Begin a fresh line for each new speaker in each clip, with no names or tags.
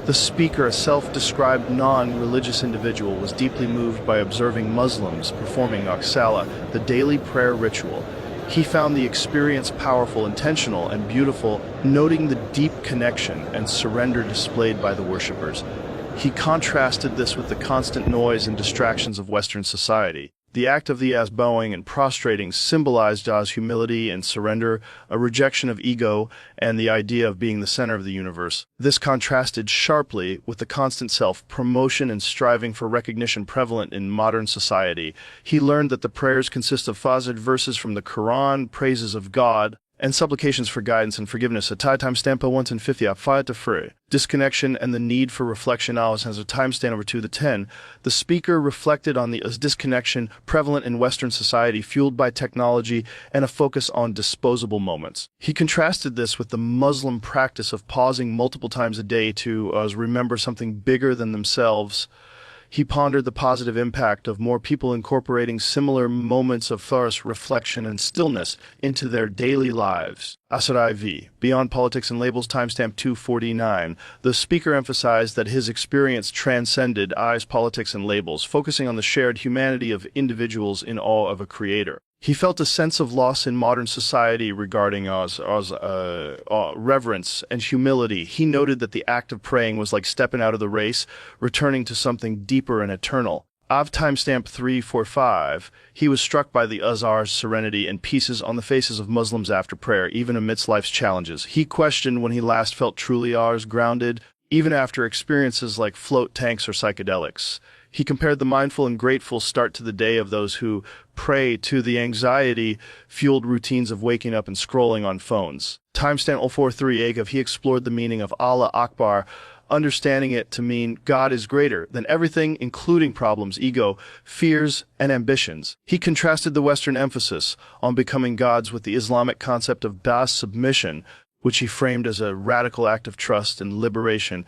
The speaker, a self-described non-religious individual, was deeply moved by observing Muslims performing Salah, the daily prayer ritual. He found the experience powerful, intentional, and beautiful, noting the deep connection and surrender displayed by the worshippers. He contrasted this with the constant noise and distractions of Western society. The act of the bowing and prostrating symbolized humility and surrender, a rejection of ego, and the idea of being the center of the universe. This contrasted sharply with the constant self-promotion and striving for recognition prevalent in modern society. He learned that the prayers consist of fazid verses from the Quran, praises of God, and supplications for guidance and forgiveness. A timestamp 1:50 5 to free. Disconnection and the need for reflection. Alice has a timestamp over 2 to 10. The speaker reflected on the disconnection prevalent in Western society, fueled by technology and a focus on disposable moments. He contrasted this with the Muslim practice of pausing multiple times a day to remember something bigger than themselves. He pondered the positive impact of more people incorporating similar moments of thirst, reflection, and stillness into their daily lives. Asad IV. Beyond Politics and Labels, timestamp 249. The speaker emphasized that his experience transcended politics and labels, focusing on the shared humanity of individuals in awe of a creator. He felt a sense of loss in modern society regarding reverence and humility. He noted that the act of praying was like stepping out of the race, returning to something deeper and eternal. Av timestamp 345. He was struck by the Azhar's serenity and peace on the faces of Muslims after prayer, even amidst life's challenges. He questioned when he last felt truly grounded, even after experiences like float tanks or psychedelics. He compared the mindful and grateful start to the day of those who pray to the anxiety-fueled routines of waking up and scrolling on phones. Timestamp 043 Agav. He explored the meaning of Allah Akbar, understanding it to mean God is greater than everything, including problems, ego, fears, and ambitions. He contrasted the Western emphasis on becoming gods with the Islamic concept of bas submission, which he framed as a radical act of trust and liberation.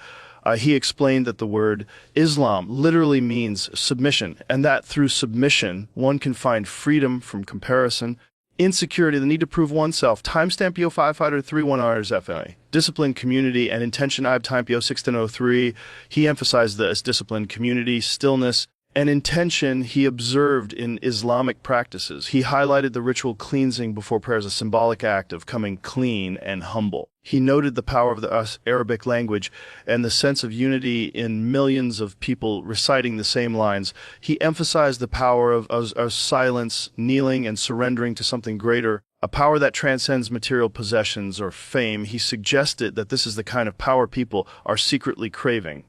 He explained that the word Islam literally means submission, and that through submission, one can find freedom from comparison, insecurity, the need to prove oneself. Timestamp PO553 FA. Discipline, community, and intention. Time PO603. He emphasized this discipline, community, stillness, and intention he observed in Islamic practices. He highlighted the ritual cleansing before prayer as a symbolic act of coming clean and humble. He noted the power of the Arabic language and the sense of unity in millions of people reciting the same lines. He emphasized the power of silence, kneeling, and surrendering to something greater, a power that transcends material possessions or fame. He suggested that this is the kind of power people are secretly craving.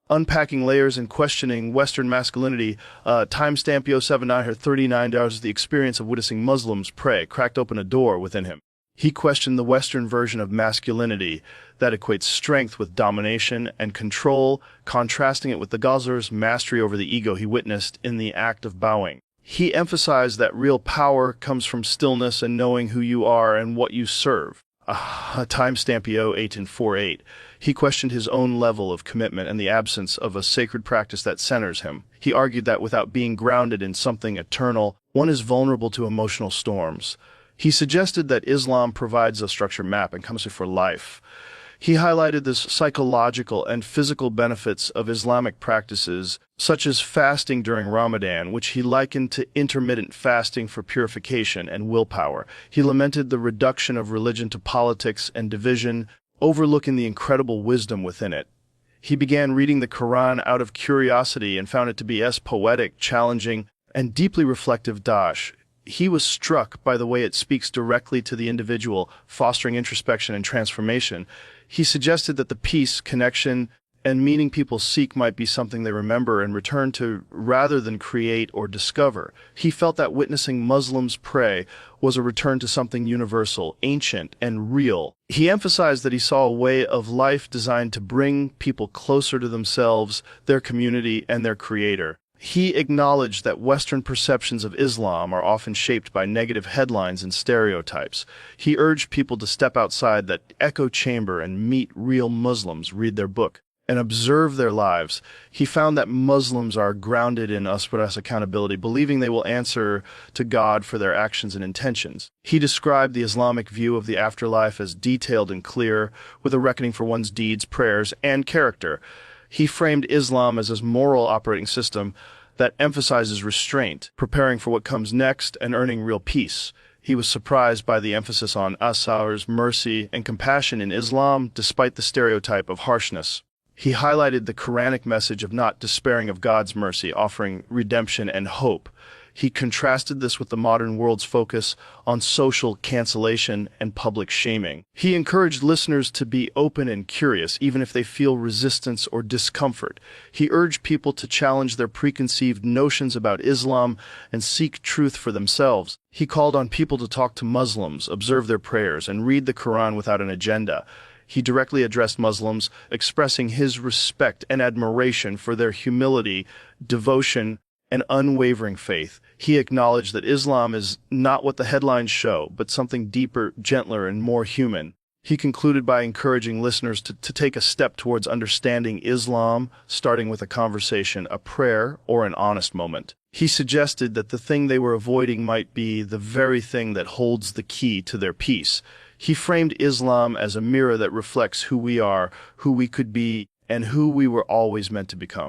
Unpacking layers and questioning Western masculinity. Timestamp Yo79 39 hours. The experience of witnessing Muslims pray cracked open a door within him. He questioned the Western version of masculinity that equates strength with domination and control, contrasting it with the Ghazar's mastery over the ego he witnessed in the act of bowing. He emphasized that real power comes from stillness and knowing who you are and what you serve. Timestamp PO1848. He questioned his own level of commitment and the absence of a sacred practice that centers him. He argued that without being grounded in something eternal, one is vulnerable to emotional storms. He suggested that Islam provides a structure map and comes for life. He highlighted the psychological and physical benefits of Islamic practices, such as fasting during Ramadan, which he likened to intermittent fasting for purification and willpower. He lamented the reduction of religion to politics and division, overlooking the incredible wisdom within it. He began reading the Quran out of curiosity and found it to be poetic, challenging, and deeply reflective. He was struck by the way it speaks directly to the individual, fostering introspection and transformation. He suggested that the peace, connection, and meaning people seek might be something they remember and return to rather than create or discover. He felt that witnessing Muslims pray was a return to something universal, ancient, and real. He emphasized that he saw a way of life designed to bring people closer to themselves, their community, and their creator. He acknowledged that Western perceptions of Islam are often shaped by negative headlines and stereotypes. He urged people to step outside that echo chamber and meet real Muslims, read their book, and observe their lives, he found that Muslims are grounded in Usparas accountability, believing they will answer to God for their actions and intentions. He described the Islamic view of the afterlife as detailed and clear, with a reckoning for one's deeds, prayers, and character. He framed Islam as a moral operating system that emphasizes restraint, preparing for what comes next, and earning real peace. He was surprised by the emphasis on asars, mercy, and compassion in Islam, despite the stereotype of harshness. He highlighted the Quranic message of not despairing of God's mercy, offering redemption and hope. He contrasted this with the modern world's focus on social cancellation and public shaming. He encouraged listeners to be open and curious, even if they feel resistance or discomfort. He urged people to challenge their preconceived notions about Islam and seek truth for themselves. He called on people to talk to Muslims, observe their prayers, and read the Quran without an agenda. He directly addressed Muslims, expressing his respect and admiration for their humility, devotion, and unwavering faith. He acknowledged that Islam is not what the headlines show, but something deeper, gentler, and more human. He concluded by encouraging listeners to take a step towards understanding Islam, starting with a conversation, a prayer, or an honest moment. He suggested that the thing they were avoiding might be the very thing that holds the key to their peace. He framed Islam as a mirror that reflects who we are, who we could be, and who we were always meant to become.